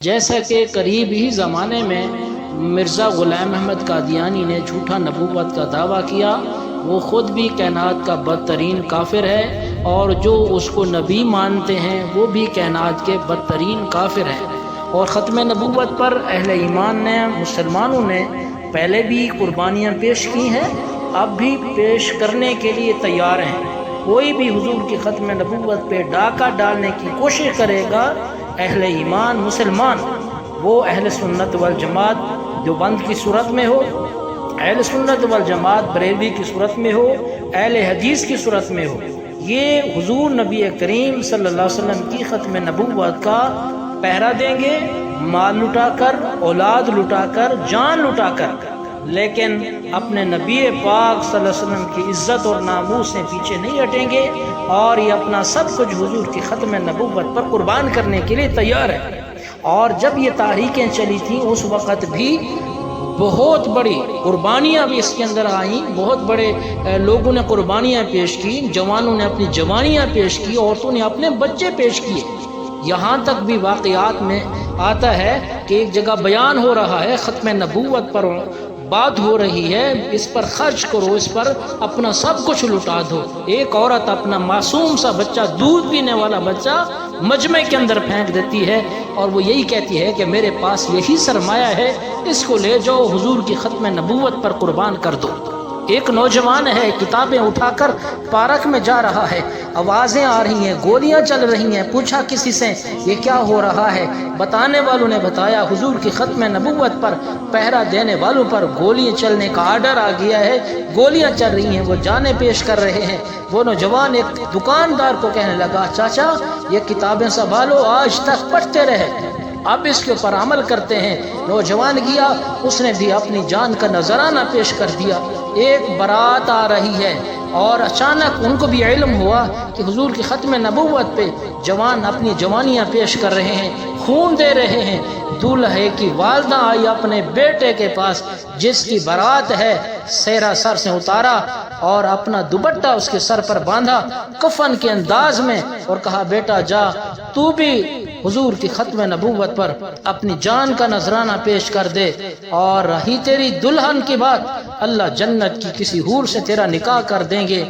جیسا کہ قریب ہی زمانے میں مرزا غلام احمد قادیانی نے جھوٹا نبوت کا دعویٰ کیا، وہ خود بھی کائنات کا بدترین کافر ہے، اور جو اس کو نبی مانتے ہیں وہ بھی کائنات کے بدترین کافر ہیں۔ اور ختم نبوت پر اہل ایمان نے، مسلمانوں نے پہلے بھی قربانیاں پیش کی ہیں، اب بھی پیش کرنے کے لیے تیار ہیں۔ کوئی بھی حضور کی ختم نبوت پہ ڈاکہ ڈالنے کی کوشش کرے گا، اہل ایمان مسلمان، وہ اہل سنت والجماعت دیوبند کی صورت میں ہو، اہل سنت والجماعت بریلوی کی صورت میں ہو، اہل حدیث کی صورت میں ہو، یہ حضور نبی کریم صلی اللہ علیہ وسلم کی ختم نبوت کا پہرا دیں گے، مال لٹا کر، اولاد لٹا کر، جان لٹا کر، لیکن اپنے نبی پاک صلی اللہ علیہ وسلم کی عزت اور ناموس سے پیچھے نہیں ہٹیں گے، اور یہ اپنا سب کچھ حضور کی ختم نبوت پر قربان کرنے کے لیے تیار ہے۔ اور جب یہ تحریکیں چلی تھیں اس وقت بھی بہت بڑی قربانیاں بھی اس کے اندر آئیں، بہت بڑے لوگوں نے قربانیاں پیش کی، جوانوں نے اپنی جوانیاں پیش کی، عورتوں نے اپنے بچے پیش کیے۔ یہاں تک بھی واقعات میں آتا ہے کہ ایک جگہ بیان ہو رہا ہے، ختم نبوت پر بات ہو رہی ہے، اس پر خرچ کرو، اس پر اپنا سب کچھ لٹا دو۔ ایک عورت اپنا معصوم سا بچہ، دودھ پینے والا بچہ مجمع کے اندر پھینک دیتی ہے، اور وہ یہی کہتی ہے کہ میرے پاس یہی سرمایہ ہے، اس کو لے جاؤ، حضور کی ختم نبوت پر قربان کر دو۔ ایک نوجوان ہے، کتابیں اٹھا کر پارک میں جا رہا ہے، آوازیں آ رہی ہیں، گولیاں چل رہی ہیں، پوچھا کسی سے یہ کیا ہو رہا ہے، بتانے والوں نے بتایا حضور کی ختم نبوت پر پہرا دینے والوں پر گولیاں چلنے کا آرڈر آ گیا ہے، گولیاں چل رہی ہیں، وہ جانیں پیش کر رہے ہیں۔ وہ نوجوان ایک دکاندار کو کہنے لگا، چاچا یہ کتابیں سنبھالو، آج تک پڑھتے رہے، اب اس کے اوپر عمل کرتے ہیں۔ نوجوان گیا، اس نے بھی اپنی جان کا نذرانہ پیش کر دیا۔ ایک بارات آ رہی ہے، اور اچانک ان کو بھی علم ہوا کہ حضور کی ختم نبوت پہ جوان اپنی جوانیاں پیش کر رہے ہیں، خون دے رہے ہیں۔ دولہے کی والدہ آئی اپنے بیٹے کے پاس جس کی بارات ہے، سہرا سر سے اتارا اور اپنا دوپٹہ اس کے سر پر باندھا کفن کے انداز میں، اور کہا بیٹا جا تو بھی حضور کی ختم نبوت پر اپنی جان کا نذرانہ پیش کر دے، اور رہی تیری دلہن کی بات، اللہ جنت کی کسی حور سے تیرا نکاح کر دیں گے۔